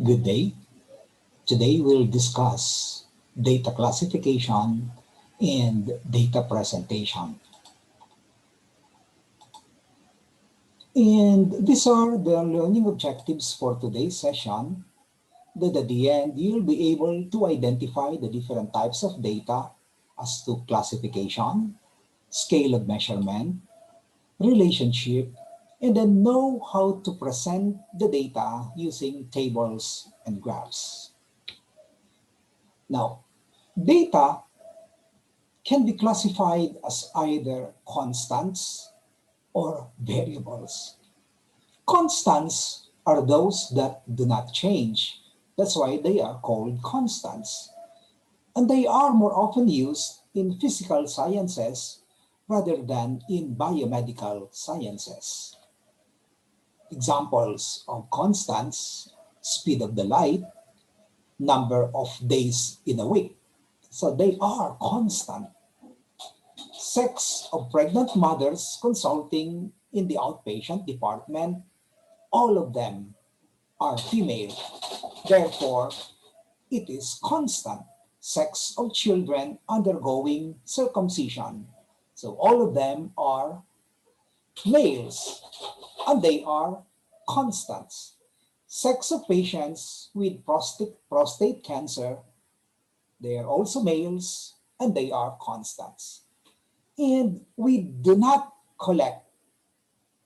Good day. Today we'll discuss data classification and data presentation. And these are the learning objectives for today's session, that at the end you'll be able to identify the different types of data as to classification, scale of measurement, relationship, and then know how to present the data using tables and graphs. Now, data can be classified as either constants or variables. Constants are those that do not change. That's why they are called constants. And they are more often used in physical sciences rather than in biomedical sciences. Examples of constants: speed of the light, number of days in a week. So they are constant. Sex of pregnant mothers consulting in the outpatient department, all of them are female. Therefore, it is constant. Sex of children undergoing circumcision. So all of them are males and they are constants. Sex of patients with prostate cancer, they are also males and they are constants. And we do not collect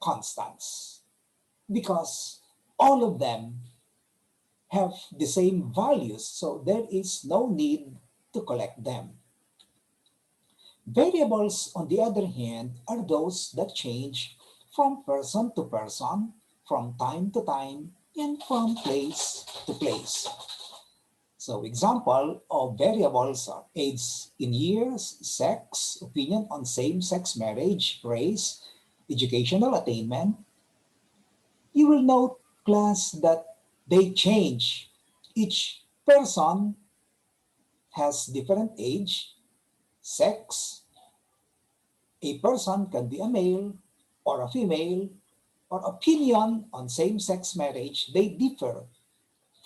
constants because all of them have the same values, so there is no need to collect them. Variables, on the other hand, are those that change from person to person, from time to time, and from place to place. So example of variables are age in years, sex, opinion on same-sex marriage, race, educational attainment. You will note, class, that they change. Each person has different age, sex. A person can be a male or a female, or opinion on same-sex marriage. They differ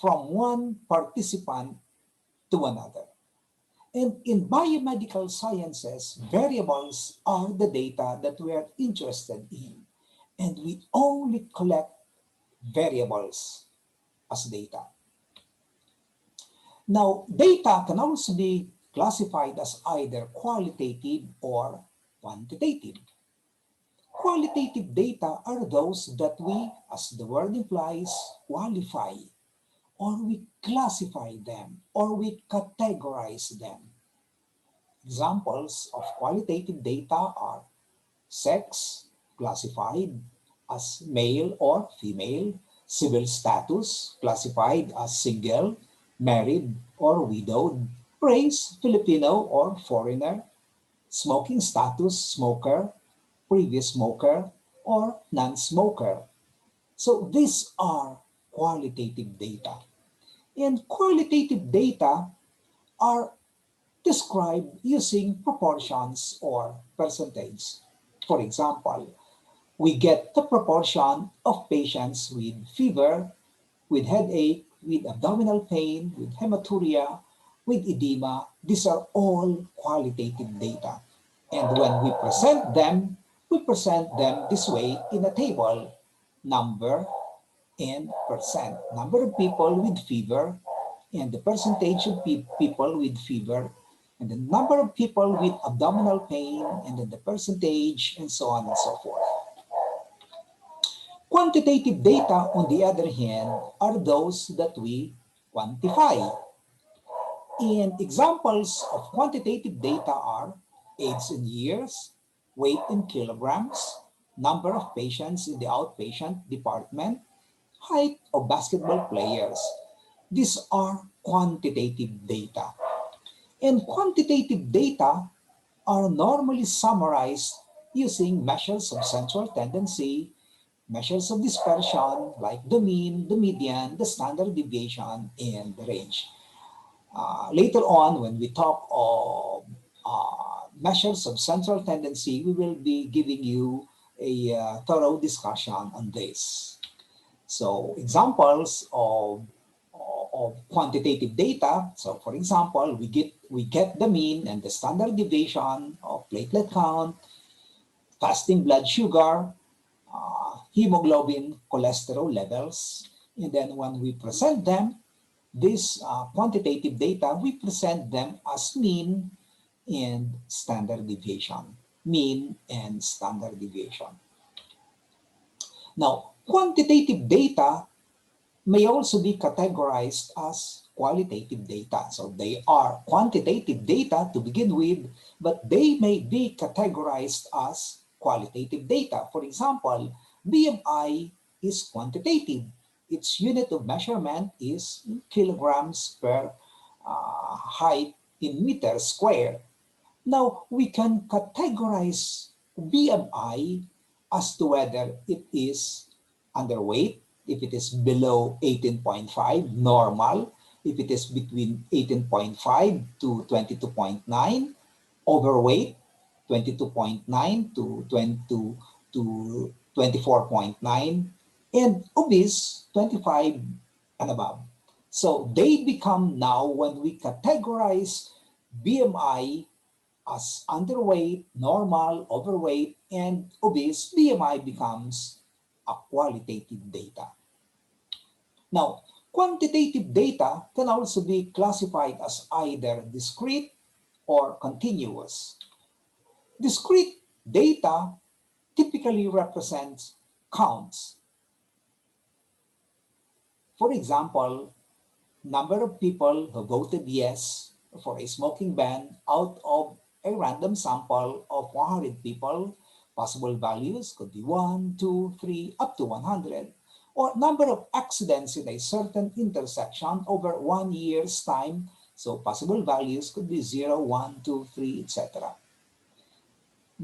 from one participant to another. And in biomedical sciences, variables are the data that we are interested in. And we only collect variables as data. Now, data can also be classified as either qualitative or quantitative. Qualitative data are those that we, as the word implies, qualify, or we classify them, or we categorize them. Examples of qualitative data are sex, classified as male or female; civil status, classified as single, married, or widowed; race, Filipino or foreigner; smoking status, smoker, previous smoker, or non-smoker. So these are qualitative data. And qualitative data are described using proportions or percentage. For example, we get the proportion of patients with fever, with headache, with abdominal pain, with hematuria, with edema. These are all qualitative data. And when we present them this way in a table: number and percent. Number of people with fever and the percentage of people with fever, and the number of people with abdominal pain, and then the percentage, and so on and so forth. Quantitative data, on the other hand, are those that we quantify. And examples of quantitative data are age in years, weight in kilograms, number of patients in the outpatient department, height of basketball players. These are quantitative data. And quantitative data are normally summarized using measures of central tendency, measures of dispersion like the mean, the median, the standard deviation, and the range. Later on, when we talk of measures of central tendency, we will be giving you a thorough discussion on this. So examples of of quantitative data. So for example, we get the mean and the standard deviation of platelet count, fasting blood sugar, hemoglobin, cholesterol levels. And then when we present them, these quantitative data, we present them as mean and standard deviation. Mean and standard deviation. Now, quantitative data may also be categorized as qualitative data. So they are quantitative data to begin with, but they may be categorized as qualitative data. For example, BMI is quantitative. Its unit of measurement is kilograms per height in meters square. Now, we can categorize BMI as to whether it is underweight, if it is below 18.5, normal, if it is between 18.5 to 22.9, overweight, 22.9 to 22 to 24.9, and obese, 25 and above. So they become now, when we categorize BMI as underweight, normal, overweight, and obese, BMI becomes a qualitative data. Now, quantitative data can also be classified as either discrete or continuous. Discrete data typically represents counts. For example, number of people who voted yes for a smoking ban out of a random sample of 100 people. Possible values could be 1, 2, 3, up to 100. Or number of accidents in a certain intersection over 1 year's time. So possible values could be 0, 1, 2, 3, etc.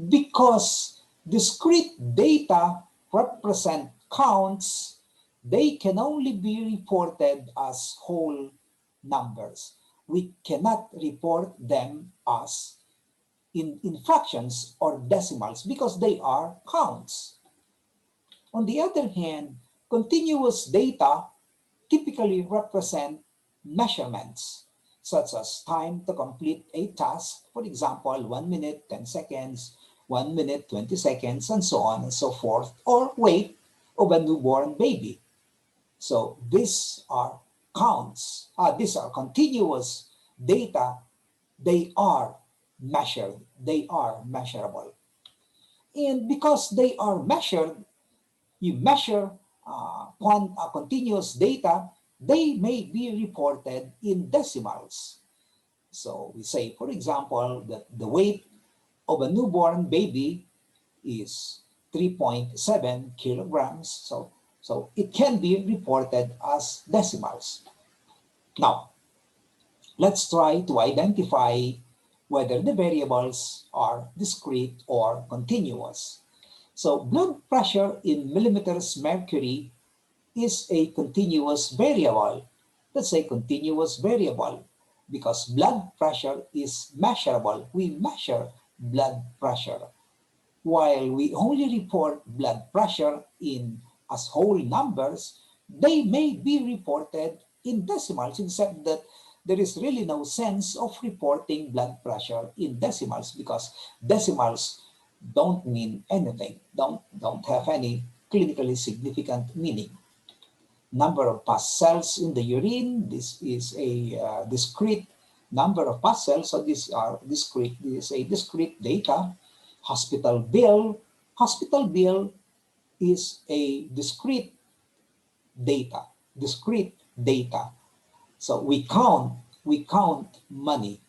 Because discrete data represent counts, they can only be reported as whole numbers. We cannot report them as in fractions or decimals because they are counts. On the other hand, continuous data typically represent measurements, such as time to complete a task, for example, 1 minute, 10 seconds, 1 minute, 20 seconds, and so on and so forth, or weight of a newborn baby. So these are counts. These are continuous data. They are measured. They are measurable. And because they are measured, you measure continuous data, they may be reported in decimals. So we say, for example, that the weight of a newborn baby is 3.7 kilograms. So it can be reported as decimals. Now, let's try to identify whether the variables are discrete or continuous. So blood pressure in millimeters mercury is a continuous variable. Let's say continuous variable because blood pressure is measurable. We measure blood pressure. While we only report blood pressure in as whole numbers, they may be reported in decimals, except that there is really no sense of reporting blood pressure in decimals because decimals don't mean anything, don't have any clinically significant meaning. Number of pus cells in the urine, this is a discrete number of pus cells, so these are discrete, this is a discrete data. Hospital bill is a discrete data, So we count money,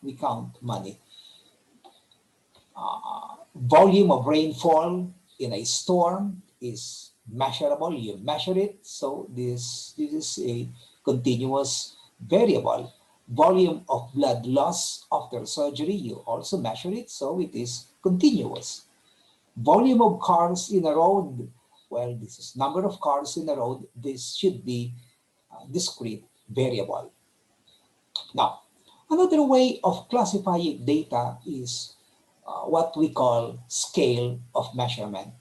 Volume of rainfall in a storm is measurable, you measure it, so this is a continuous variable. Volume of blood loss after surgery, you also measure it, so it is continuous. Volume of cars in a road, well, this is number of cars in a road, this should be a discrete variable. Now, another way of classifying data is what we call scale of measurement.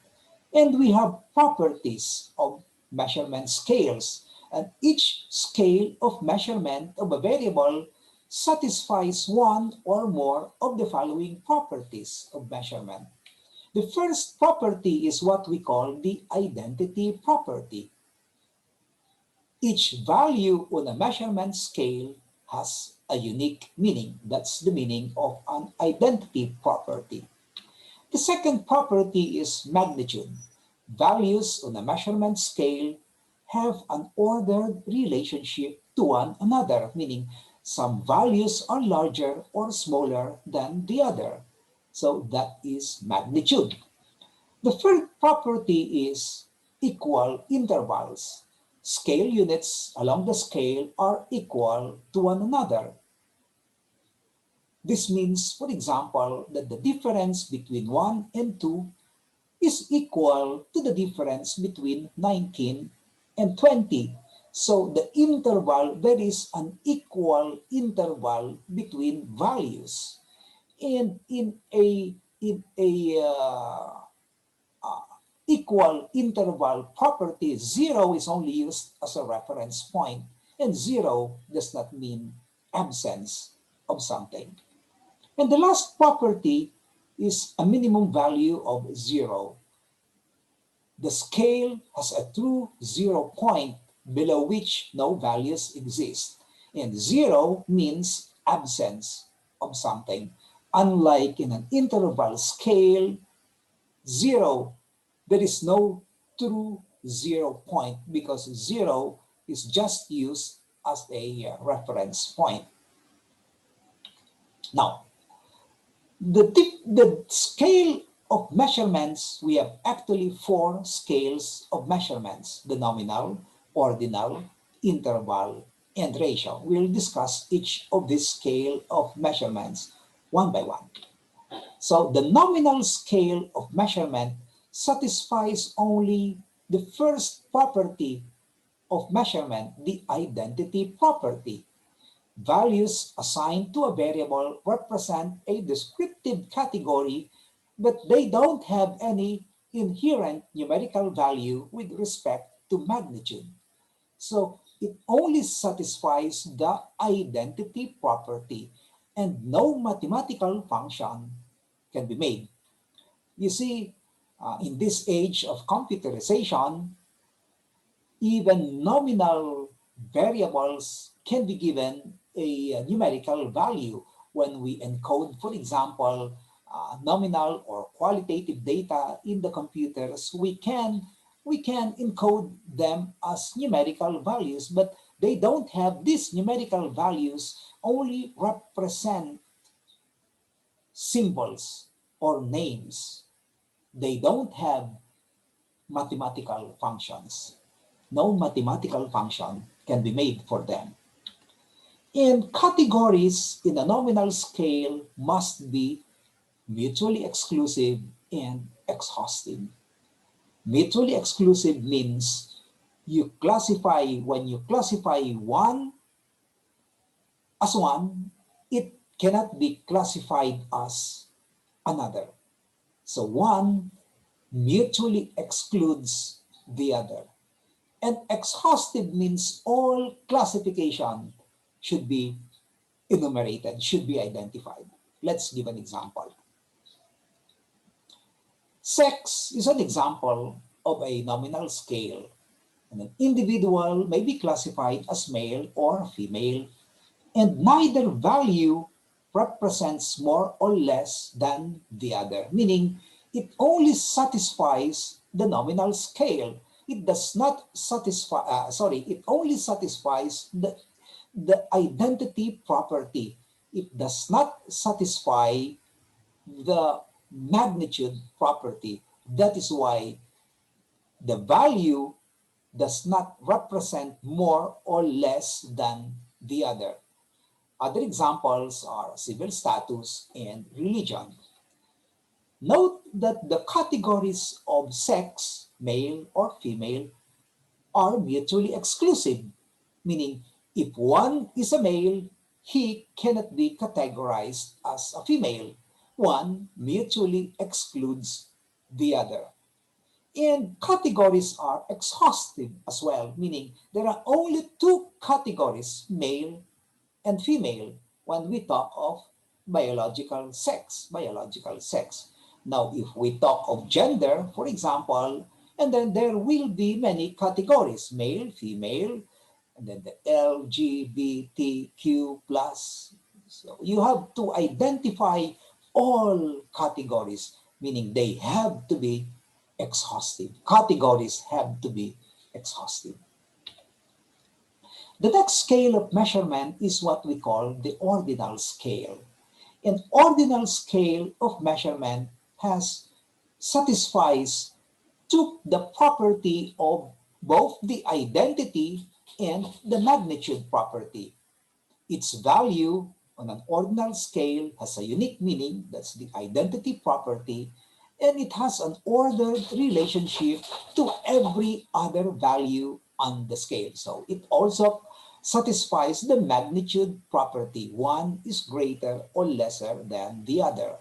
And we have properties of measurement scales. And each scale of measurement of a variable satisfies one or more of the following properties of measurement. The first property is what we call the identity property. Each value on a measurement scale has a unique meaning. That's the meaning of an identity property. The second property is magnitude. Values on a measurement scale have an ordered relationship to one another, meaning some values are larger or smaller than the other. So that is magnitude. The third property is equal intervals. Scale units along the scale are equal to one another. This means, for example, that the difference between 1 and 2 is equal to the difference between 19 and 20. So the interval, there is an equal interval between values. And in a uh, equal interval property, 0 is only used as a reference point, and 0 does not mean absence of something. And the last property is a minimum value of 0. The scale has a true 0 point below which no values exist. And 0 means absence of something. Unlike in an interval scale, 0, there is no true 0 point because 0 is just used as a reference point. Now, the scale of measurements, we have actually 4 scales of measurements: the nominal, ordinal, interval, and ratio. We'll discuss each of these scale of measurements one by one. So the nominal scale of measurement satisfies only the first property of measurement, the identity property. Values assigned to a variable represent a descriptive category, but they don't have any inherent numerical value with respect to magnitude. So it only satisfies the identity property, and no mathematical function can be made. You see, in this age of computerization, even nominal variables can be given a numerical value when we encode, for example, nominal or qualitative data in the computers. We can encode them as numerical values, but they don't have these numerical values, only represent symbols or names. They don't have mathematical functions. No mathematical function can be made for them. And categories in a nominal scale must be mutually exclusive and exhaustive. Mutually exclusive means when you classify one as one, it cannot be classified as another. So one mutually excludes the other. And exhaustive means all classification should be enumerated, should be identified. Let's give an example. Sex is an example of a nominal scale. And an individual may be classified as male or female, and neither value represents more or less than the other, meaning it only satisfies the nominal scale. It does not satisfy, it only satisfies the identity property. It does not satisfy the magnitude property. That is why the value does not represent more or less than the other. Other examples are civil status and religion. Note that the categories of sex, male or female, are mutually exclusive, meaning if one is a male, he cannot be categorized as a female. One mutually excludes the other. And categories are exhaustive as well, meaning there are only two categories, male and female, when we talk of biological sex, biological sex. Now, if we talk of gender, for example, and then there will be many categories, male, female, and then the LGBTQ plus. So you have to identify all categories, meaning they have to be exhaustive. Categories have to be exhaustive. The next scale of measurement is what we call the ordinal scale. An ordinal scale of measurement has satisfies to the property of both the identity and the magnitude property. Its value on an ordinal scale has a unique meaning, that's the identity property, and it has an ordered relationship to every other value on the scale. So it also satisfies the magnitude property. One is greater or lesser than the other.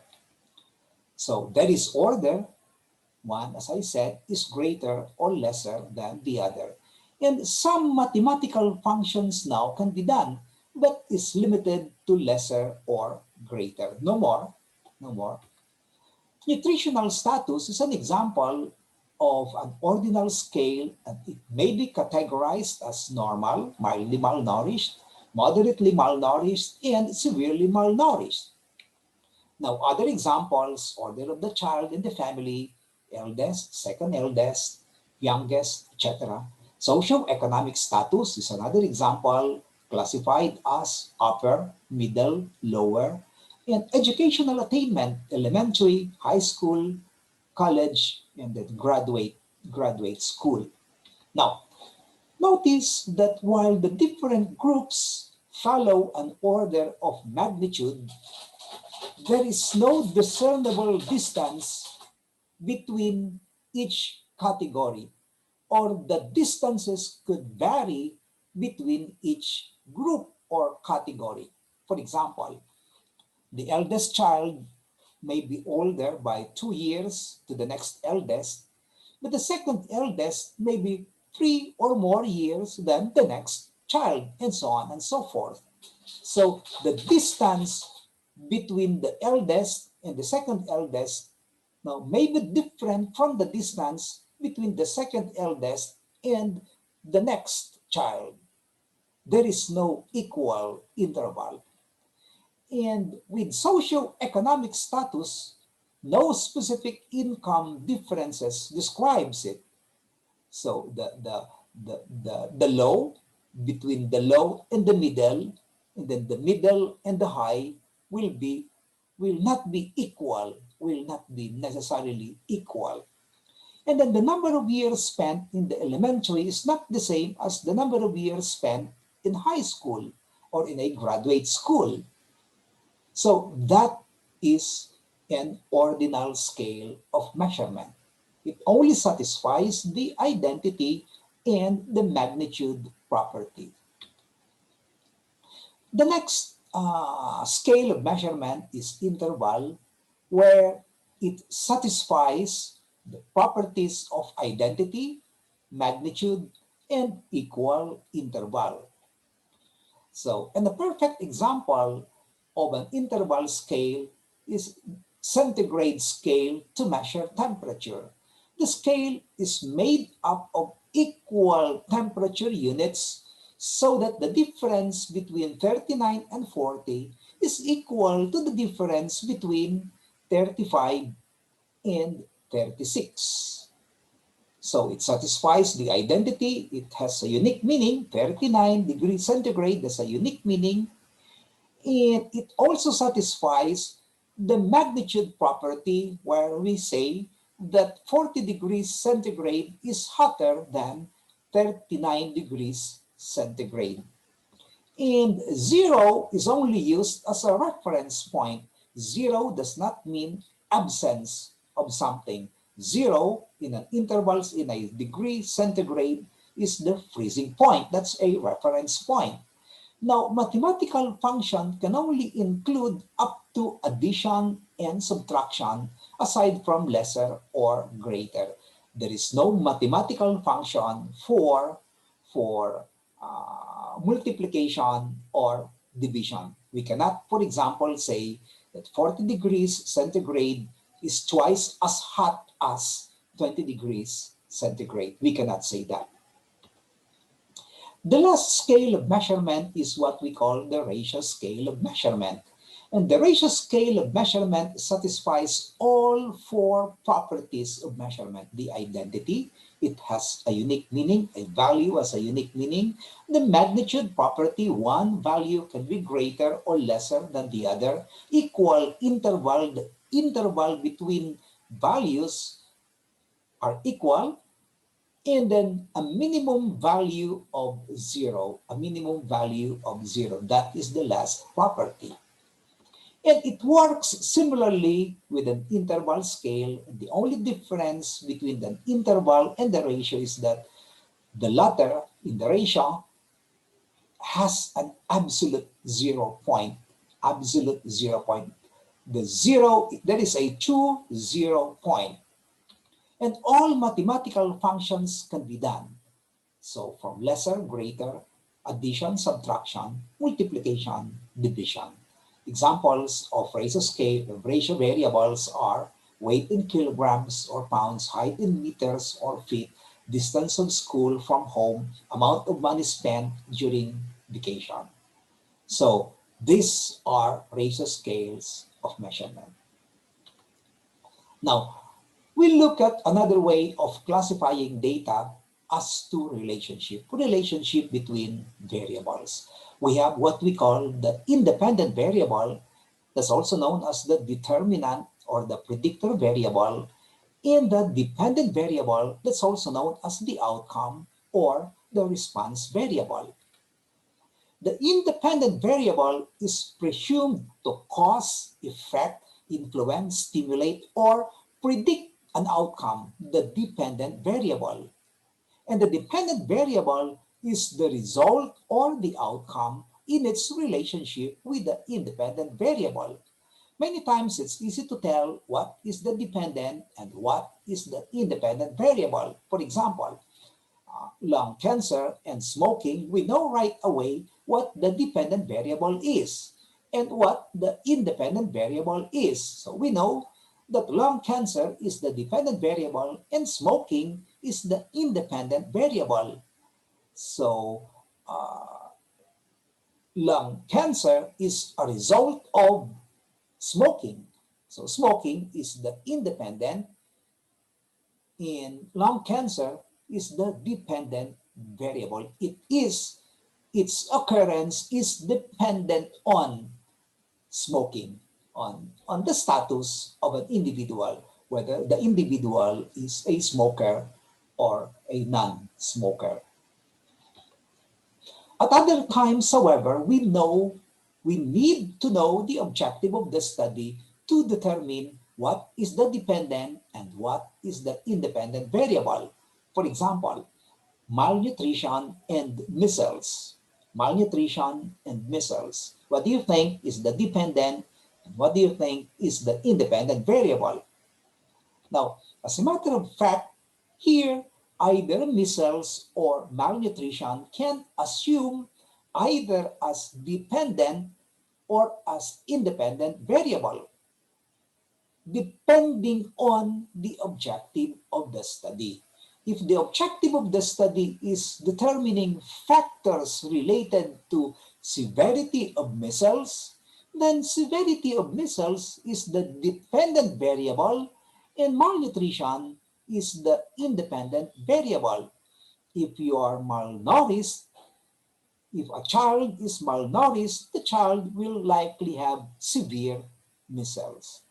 So there is order. One, as I said, is greater or lesser than the other. And some mathematical functions now can be done, but is limited to lesser or greater. No more, no more. Nutritional status is an example of an ordinal scale, and it may be categorized as normal, mildly malnourished, moderately malnourished, and severely malnourished. Now, other examples, order of the child in the family, eldest, second eldest, youngest, etc. Socioeconomic status is another example, classified as upper, middle, lower, and educational attainment, elementary, high school, college, and then graduate school. Now, notice that while the different groups follow an order of magnitude, there is no discernible distance between each category, or the distances could vary between each group or category. For example, the eldest child may be older by 2 years to the next eldest, but the second eldest may be 3 or more years than the next child, and so on and so forth. So the distance between the eldest and the second eldest now may be different from the distance between the second eldest and the next child. There is no equal interval. And with socio-economic status, no specific income differences describes it. So the low, between the low and the middle, and then the middle and the high will not be equal, will not be necessarily equal. And then the number of years spent in the elementary is not the same as the number of years spent in high school or in a graduate school. So that is an ordinal scale of measurement. It only satisfies the identity and the magnitude property. The next scale of measurement is interval, where it satisfies the properties of identity, magnitude, and equal interval. So, and a perfect example of an interval scale is centigrade scale to measure temperature. The scale is made up of equal temperature units so that the difference between 39 and 40 is equal to the difference between 35 and 36. So it satisfies the identity. It has a unique meaning. 39 degrees centigrade has a unique meaning. And it also satisfies the magnitude property, where we say that 40 degrees centigrade is hotter than 39 degrees centigrade. And 0 is only used as a reference point. 0 does not mean absence of something. 0 in an intervals in a degree centigrade is the freezing point. That's a reference point. Now, mathematical function can only include up to addition and subtraction aside from lesser or greater. There is no mathematical function for multiplication or division. We cannot, for example, say that 40 degrees centigrade is twice as hot as 20 degrees centigrade. We cannot say that. The last scale of measurement is what we call the ratio scale of measurement. And the ratio scale of measurement satisfies all four properties of measurement. The identity, it has a unique meaning, a value has a unique meaning. The magnitude property, one value can be greater or lesser than the other. Equal interval, the interval between values are equal. And then a minimum value of zero, a minimum value of zero. That is the last property. And it works similarly with an interval scale. The only difference between the interval and the ratio is that the latter in the ratio has an absolute 0 point. Absolute 0 point. The zero, there is a true 0 point. And all mathematical functions can be done. So from lesser, greater, addition, subtraction, multiplication, division. Examples of ratio variables are weight in kilograms or pounds, height in meters or feet, distance of school from home, amount of money spent during vacation. So these are ratio scales of measurement. Now, we look at another way of classifying data as to relationship between variables. We have what we call the independent variable, that's also known as the determinant or the predictor variable, and the dependent variable, that's also known as the outcome or the response variable. The independent variable is presumed to cause, effect, influence, stimulate, or predict an outcome, the dependent variable. And the dependent variable is the result or the outcome in its relationship with the independent variable. Many times it's easy to tell what is the dependent and what is the independent variable. For example, lung cancer and smoking, we know right away what the dependent variable is and what the independent variable is. So we know that lung cancer is the dependent variable and smoking is the independent variable. So lung cancer is a result of smoking. So smoking is the independent and lung cancer is the dependent variable. Its occurrence is dependent on smoking, on the status of an individual, whether the individual is a smoker or a non-smoker. At other times, however, we need to know the objective of the study to determine what is the dependent and what is the independent variable. For example, malnutrition and measles. Malnutrition and measles. What do you think is the dependent and what do you think is the independent variable? Now, as a matter of fact, here either measles or malnutrition can assume either as dependent or as independent variable, depending on the objective of the study. If the objective of the study is determining factors related to severity of measles, then severity of measles is the dependent variable and malnutrition is the independent variable. If you are malnourished, if a child is malnourished, the child will likely have severe measles.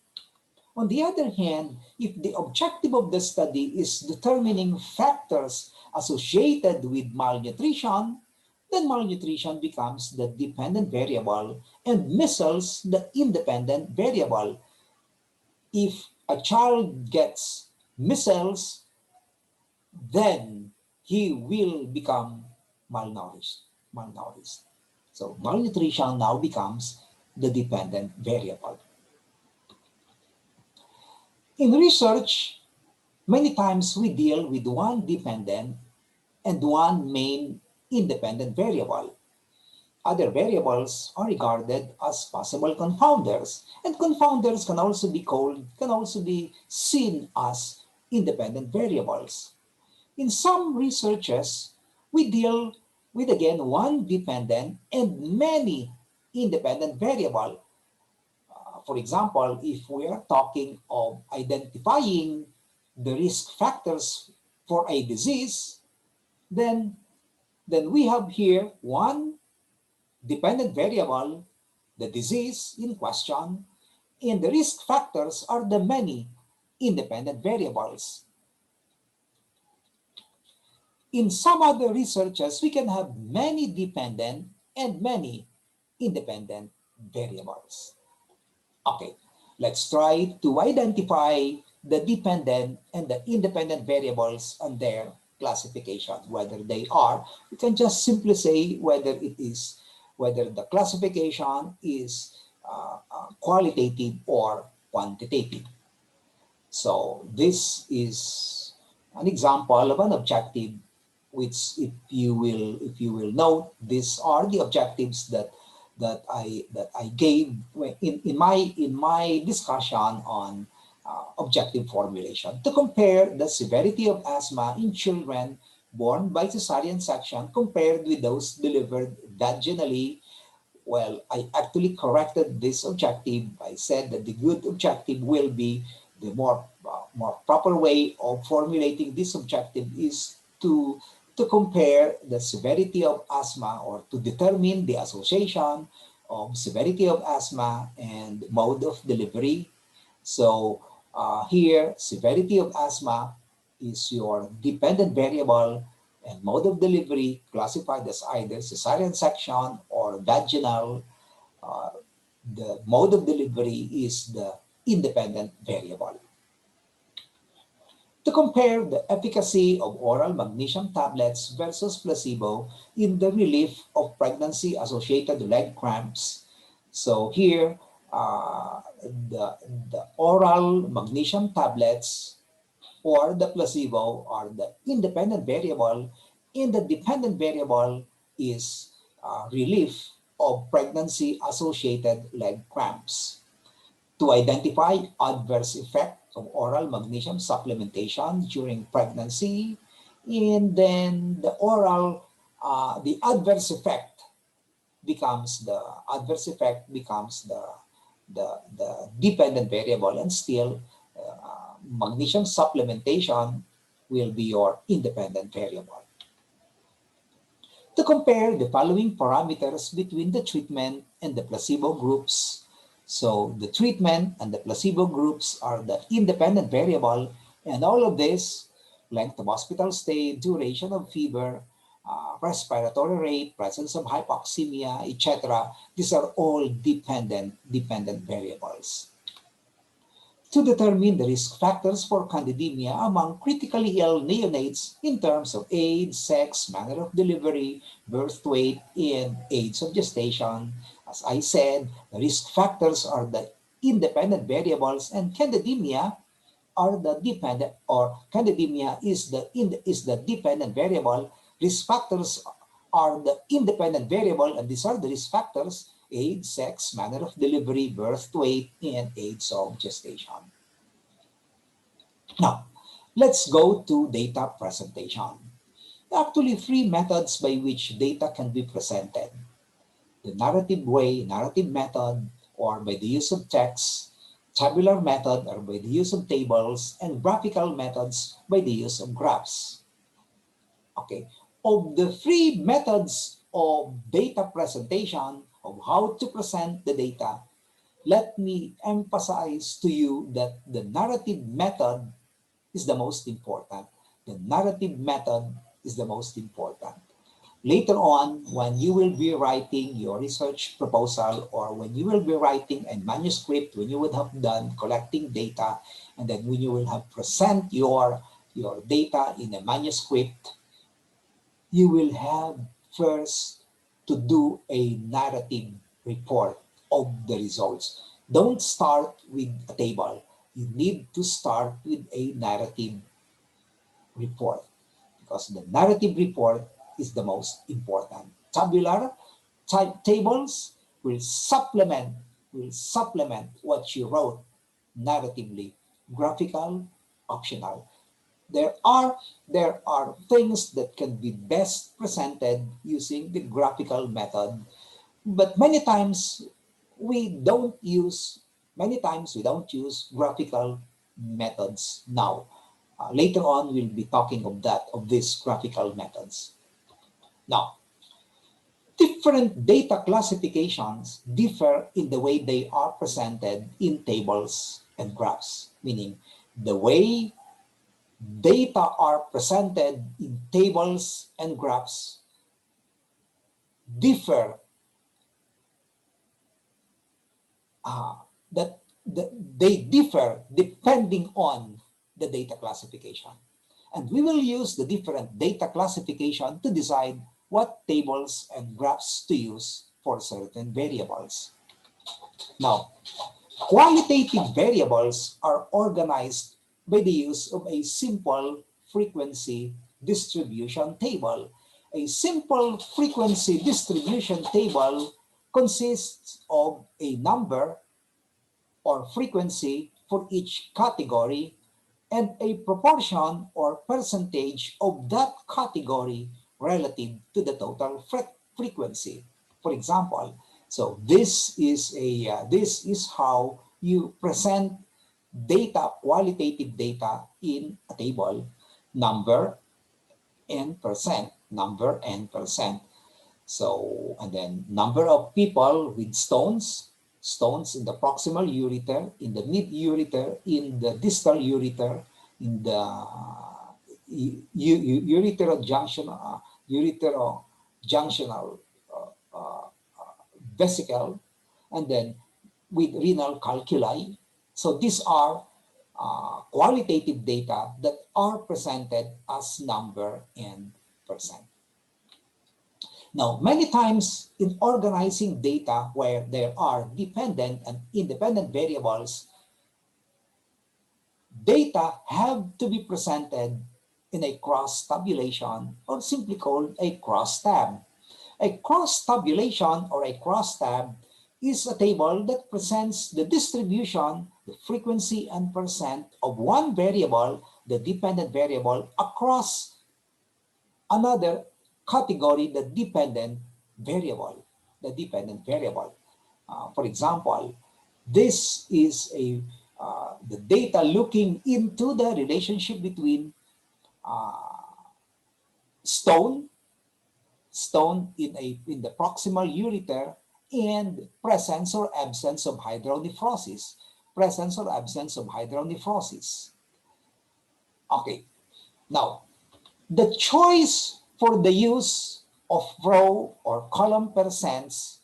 On the other hand, if the objective of the study is determining factors associated with malnutrition, then malnutrition becomes the dependent variable and measles the independent variable. If a child gets measles, then he will become malnourished. So malnutrition now becomes the dependent variable. In research, Many times we deal with one dependent and one main independent variable. Other variables are regarded as possible confounders, and confounders can also be seen as independent variables. In some researches, we deal with again one dependent and many independent variable. For example, if we are talking of identifying the risk factors for a disease, then, then we have here one dependent variable, the disease in question, and the risk factors are the many independent variables. In some other researches, we can have many dependent and many independent variables. Okay, let's try to identify the dependent and the independent variables and their classification, whether they are, we can just simply say whether the classification is qualitative or quantitative. So this is an example of an objective, which if you will note, these are the objectives that I gave in my discussion on objective formulation to compare the severity of asthma in children born by cesarean section compared with those delivered vaginally. Well, I actually corrected this objective. I said that the good objective will be the more proper way of formulating this objective is to compare the severity of asthma or to determine the association of severity of asthma and mode of delivery. So here, severity of asthma is your dependent variable and mode of delivery classified as either cesarean section or vaginal. Uh, the mode of delivery is the independent variable. To compare the efficacy of oral magnesium tablets versus placebo in the relief of pregnancy-associated leg cramps. So here, the oral magnesium tablets or the placebo are the independent variable, and the dependent variable is relief of pregnancy-associated leg cramps. To identify adverse effect of oral magnesium supplementation during pregnancy, and then the adverse effect becomes the dependent variable, and still magnesium supplementation will be your independent variable. To compare the following parameters between the treatment and the placebo groups. So the treatment and the placebo groups are the independent variable, and all of this, length of hospital stay, duration of fever, respiratory rate, presence of hypoxemia, etc. These are all dependent variables. To determine the risk factors for candidemia among critically ill neonates in terms of age, sex, manner of delivery, birth weight, and age of gestation. As I said, the risk factors are the independent variables, and candidemia are the dependent, or candidemia is the dependent variable. Risk factors are the independent variable, and these are the risk factors: age, sex, manner of delivery, birth weight, and age of gestation. Now, let's go to data presentation. Actually, three methods by which data can be presented: the narrative way, narrative method, or by the use of text; tabular method, or by the use of tables; and graphical methods by the use of graphs. Okay, of the three methods of data presentation, of how to present the data, let me emphasize to you that the narrative method is the most important. The narrative method is the most important. Later on, when you will be writing your research proposal, or when you will be writing a manuscript, when you would have done collecting data, and then when you will have present your data in a manuscript, you will have first to do a narrative report of the results. Don't start with a table. You need to start with a narrative report, because the narrative report is the most important. Tabular tables will supplement what you wrote narratively. Graphical, optional. There are things that can be best presented using the graphical method, but many times we don't use graphical methods now. Later on, we'll be talking of these graphical methods. Now, different data classifications differ in the way they are presented in tables and graphs, meaning the way data are presented in tables and graphs differ, uh, that they differ depending on the data classification. And we will use the different data classification to decide what tables and graphs to use for certain variables. Now, qualitative variables are organized by the use of a simple frequency distribution table. A simple frequency distribution table consists of a number or frequency for each category and a proportion or percentage of that category relative to the total frequency. For example, so this is how you present data, qualitative data in a table: number and percent, number and percent. So, and then number of people with stones in the proximal ureter, in the mid ureter, in the distal ureter, in the uretero-junctional vesicle, and then with renal calculi. So these are qualitative data that are presented as number and percent. Now, many times in organizing data where there are dependent and independent variables, data have to be presented in a cross tabulation, or simply called a crosstab. A cross tabulation or a crosstab is a table that presents the distribution, the frequency and percent of one variable, the dependent variable, across another category, the dependent variable. For example, this is the data looking into the relationship between stone in the proximal ureter and presence or absence of hydronephrosis. Okay, now the choice for the use of row or column percents,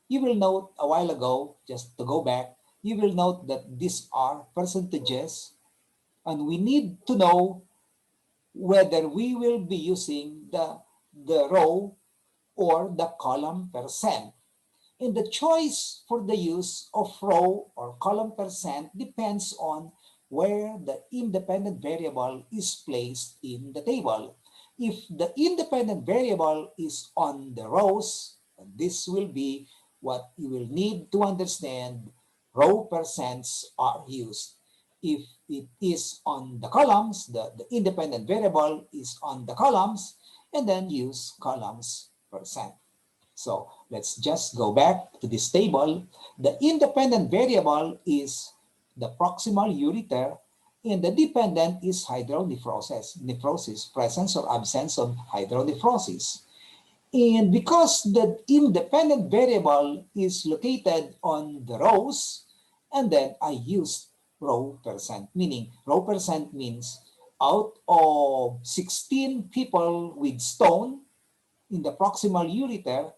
you will note a while ago, just to go back, you will note that these are percentages, and we need to know whether we will be using the row or the column percent. And the choice for the use of row or column percent depends on where the independent variable is placed in the table. If the independent variable is on the rows, this will be what you will need to understand: row percents are used. If it is on the columns, the independent variable is on the columns, and then use columns percent. So let's just go back to this table. The independent variable is the proximal ureter, and the dependent is nephrosis, presence or absence of hydronephrosis. And because the independent variable is located on the rows, and then I used row percent, meaning row percent means out of 16 people with stone in the proximal ureter,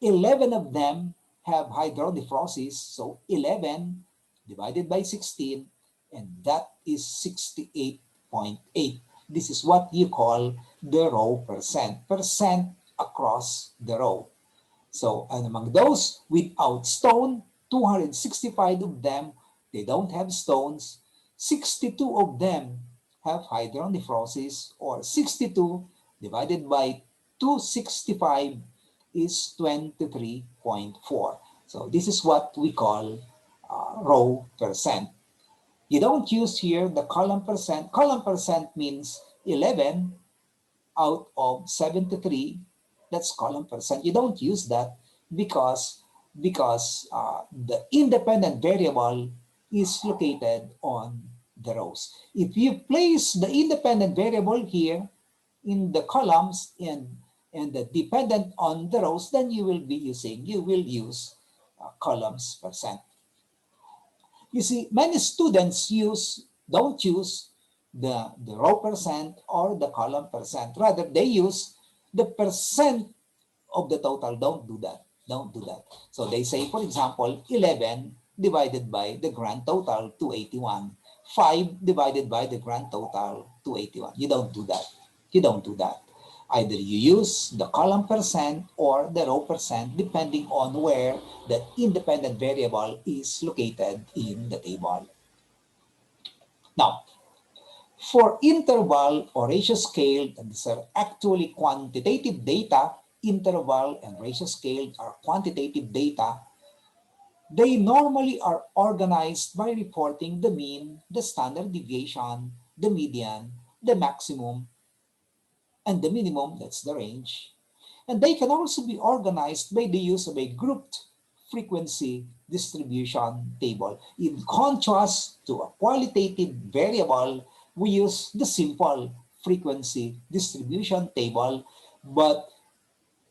11 of them have hydronephrosis, so 11 divided by 16, and that is 68.8. This is what you call the row percent across the row. So, and among those without stone, 265 of them, they don't have stones. 62 of them have hydronephrosis, or 62 divided by 265 is 23.4. So this is what we call row percent. You don't use here the column percent. Column percent means 11 out of 73. That's column percent. You don't use that because the independent variable is located on the rows. If you place the independent variable here in the columns and the dependent on the rows, then you will use columns percent. You see, many students don't use the row percent or the column percent. Rather, they use the percent of the total. Don't do that. Don't do that. So they say, for example, 11 divided by the grand total, 281. 5 divided by the grand total, 281. You don't do that. You don't do that. Either you use the column percent or the row percent, depending on where the independent variable is located in the table. Now, for interval or ratio scale, these are actually quantitative data. Interval and ratio scale are quantitative data. They normally are organized by reporting the mean, the standard deviation, the median, the maximum, and the minimum, that's the range. And they can also be organized by the use of a grouped frequency distribution table. In contrast to a qualitative variable, we use the simple frequency distribution table, but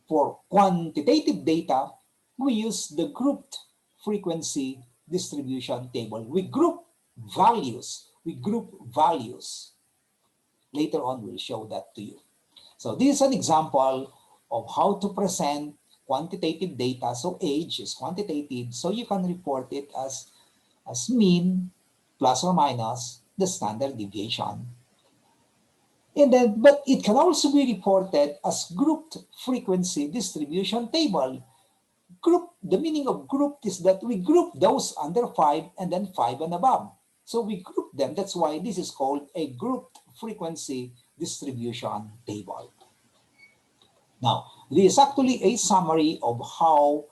for quantitative data, we use the grouped frequency distribution table. We group values. Later on, we'll show that to you. So this is an example of how to present quantitative data. So age is quantitative, so you can report it as mean plus or minus the standard deviation. But it can also be reported as grouped frequency distribution table. The meaning of grouped is that we group those under 5 and then 5 and above. So we group them. That's why this is called a grouped frequency distribution table. Now, this is actually a summary of how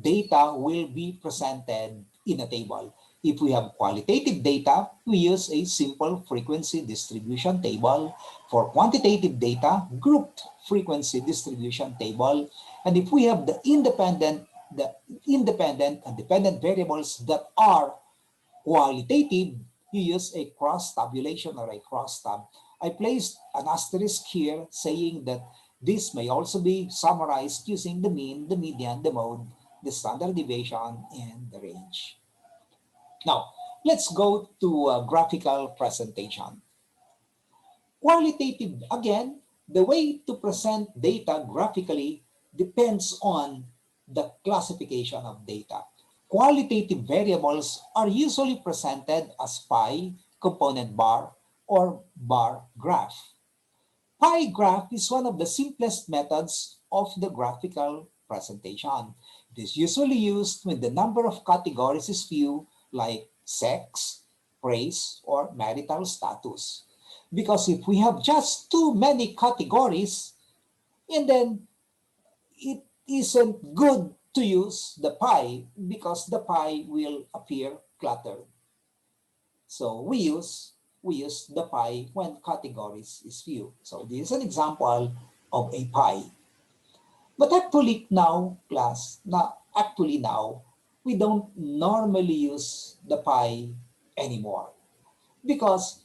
data will be presented in a table. If we have qualitative data, we use a simple frequency distribution table. For quantitative data, grouped frequency distribution table. And if we have the independent and dependent variables that are qualitative, you use a cross tabulation or a cross tab. I placed an asterisk here saying that this may also be summarized using the mean, the median, the mode, the standard deviation, and the range. Now, let's go to a graphical presentation. Qualitative, again, the way to present data graphically depends on the classification of data. Qualitative variables are usually presented as pie, component bar, or bar graph. Pie graph is one of the simplest methods of the graphical presentation. It is usually used when the number of categories is few, like sex, race, or marital status. Because if we have just too many categories, and then it isn't good to use the pie because the pie will appear cluttered. So we use the pie when categories is few. So this is an example of a pie. But actually now, we don't normally use the pie anymore. Because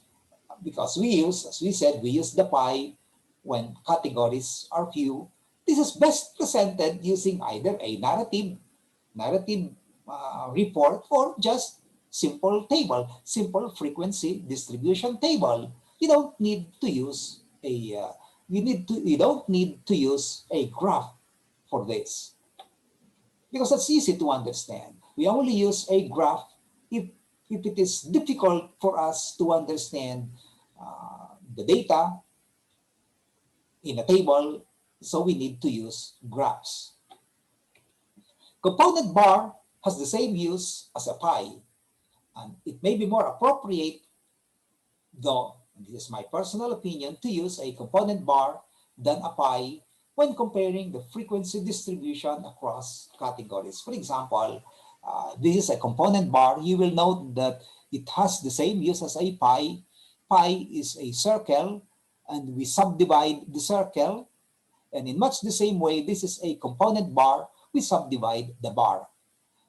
we use, as we said, we use the pie when categories are few. This is best presented using either a narrative report or just simple frequency distribution table. You don't need to use a graph for this, because that's easy to understand. We only use a graph if it is difficult for us to understand the data in a table, so we need to use graphs. Component bar has the same use as a pie, and it may be more appropriate though this is my personal opinion, to use a component bar than a pi when comparing the frequency distribution across categories. For example, this is a component bar. You will note that it has the same use as a pi. Pi is a circle, and we subdivide the circle. And in much the same way, this is a component bar. We subdivide the bar.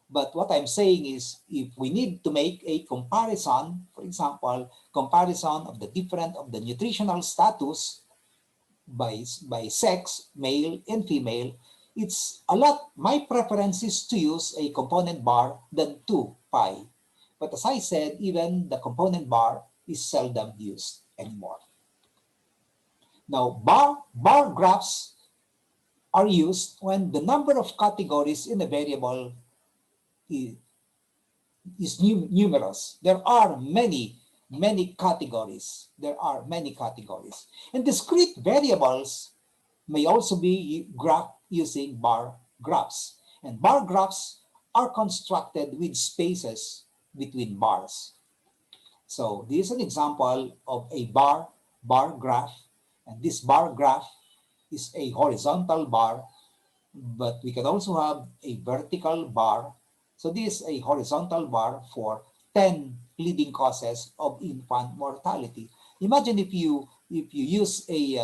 But what I'm saying is, if we need to make a comparison, for example, comparison of the different of the nutritional status by sex, male and female, it's a lot. My preference is to use a component bar than 2 pi. But as I said, even the component bar is seldom used anymore. Now, bar graphs are used when the number of categories in a variable is numerous. There are many categories. There are many categories. And discrete variables may also be graphed using bar graphs. And bar graphs are constructed with spaces between bars. So this is an example of a bar graph. And this bar graph is a horizontal bar, but we can also have a vertical bar. So this is a horizontal bar for 10 leading causes of infant mortality. Imagine if you use a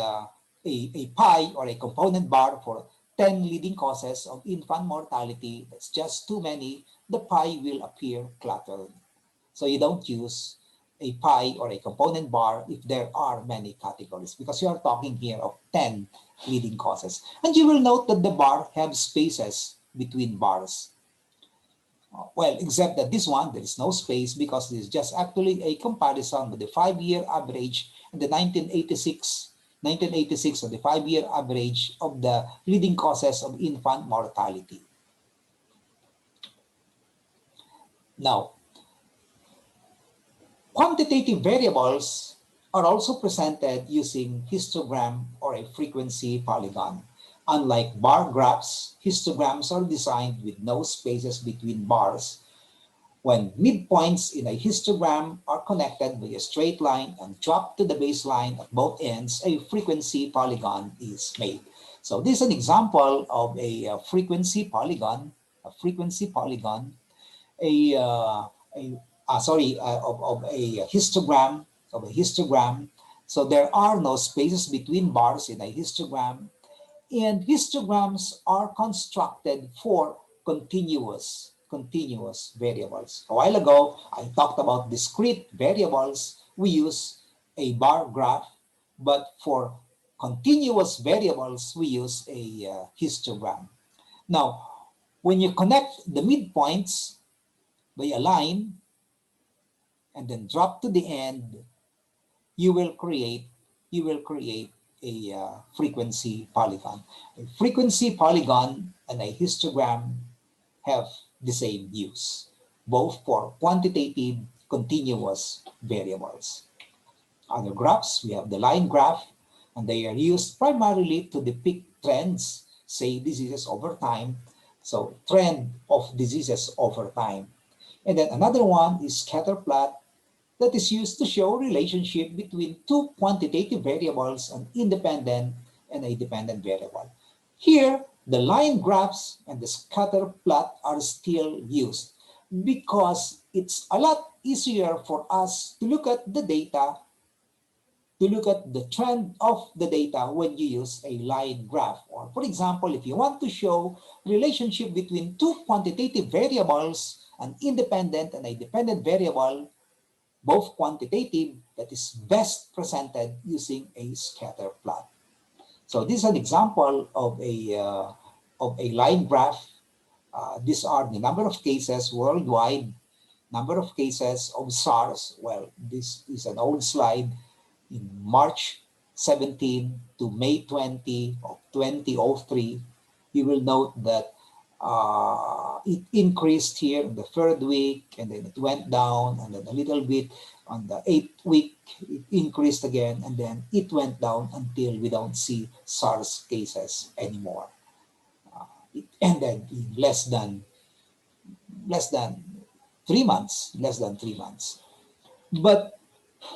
pi or a component bar for 10 leading causes of infant mortality. That's just too many. The pi will appear cluttered. So you don't use a pi or a component bar if there are many categories, because you are talking here of 10 leading causes. And you will note that the bar have spaces between bars. Well, except that this one, there is no space because this is just actually a comparison with the 5-year average and the 1986 of the 5-year average of the leading causes of infant mortality. Now, quantitative variables are also presented using histogram or a frequency polygon. Unlike bar graphs, histograms are designed with no spaces between bars. When midpoints in a histogram are connected by a straight line and drop to the baseline at both ends, a frequency polygon is made. So this is an example of a frequency polygon, of a histogram. So there are no spaces between bars in a histogram, and histograms are constructed for continuous variables. A while ago, I talked about discrete variables. We use a bar graph, but for continuous variables, we use a histogram. Now, when you connect the midpoints by a line and then drop to the end, you will create a frequency polygon. A frequency polygon and a histogram have the same use, both for quantitative continuous variables. Other graphs, we have the line graph, and they are used primarily to depict trends, say diseases over time. So trend of diseases over time. And then another one is scatter plot, that is used to show relationship between two quantitative variables, an independent and a dependent variable. Here, the line graphs and the scatter plot are still used because it's a lot easier for us to look at the data, to look at the trend of the data when you use a line graph. Or for example, if you want to show relationship between two quantitative variables, an independent and a dependent variable, both quantitative, that is best presented using a scatter plot. So this is an example of a line graph. These are the number of cases worldwide, number of cases of SARS. Well, this is an old slide in March 17 to May 20 of 2003. You will note that it increased here in the 3rd week, and then it went down, and then a little bit on the 8th week, it increased again, and then it went down until we don't see SARS cases anymore. It ended in less than 3 months, But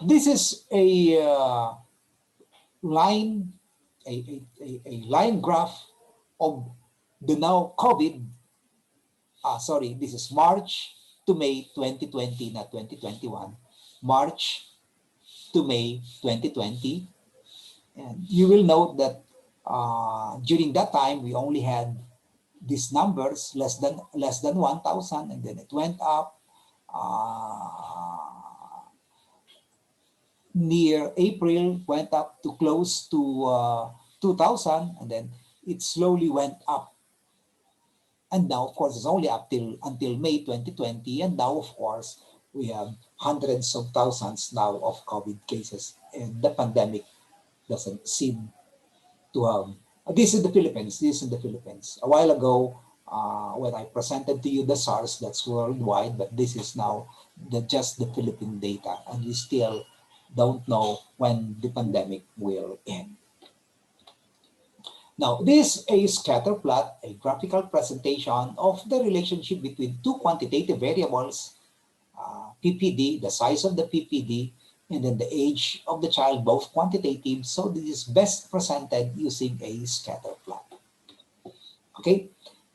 This is a line, a line graph of the now COVID. Sorry, this is March to May 2020, not 2021. March to May 2020. And you will note that during that time, we only had these numbers less than 1,000, and then it went up near April, went up to close to 2,000, and then it slowly went up. And now, of course, it's only up till until May 2020, and now, of course, we have hundreds of thousands now of COVID cases, and the pandemic doesn't seem to have. This is the Philippines. This is the Philippines. A while ago, when I presented to you the SARS, that's worldwide, but this is now just the Philippine data, and we still don't know when the pandemic will end. Now, this is a scatter plot, a graphical presentation of the relationship between two quantitative variables, PPD, the size of the PPD, and then the age of the child, both quantitative. So this is best presented using a scatter plot. Okay,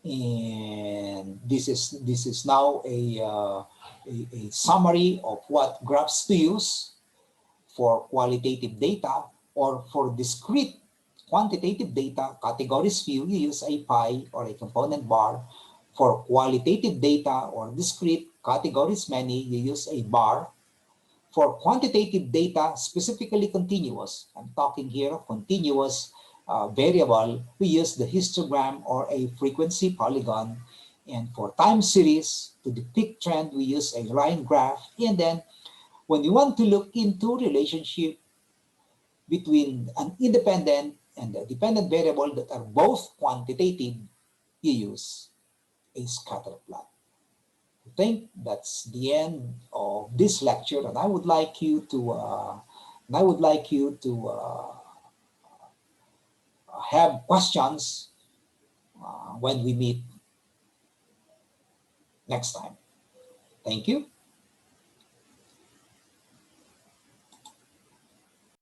and this is now a summary of what graphs to use for qualitative data, or for discrete quantitative data, categories few, you use a pie or a component bar. For qualitative data or discrete categories many, you use a bar. For quantitative data, specifically continuous, I'm talking here of continuous variable, we use the histogram or a frequency polygon. And for time series, to depict trend, we use a line graph. And then when you want to look into relationship between an independent and a dependent variable that are both quantitative, you use a scatter plot. I think that's the end of this lecture, and I would like you to have questions when we meet next time. Thank you.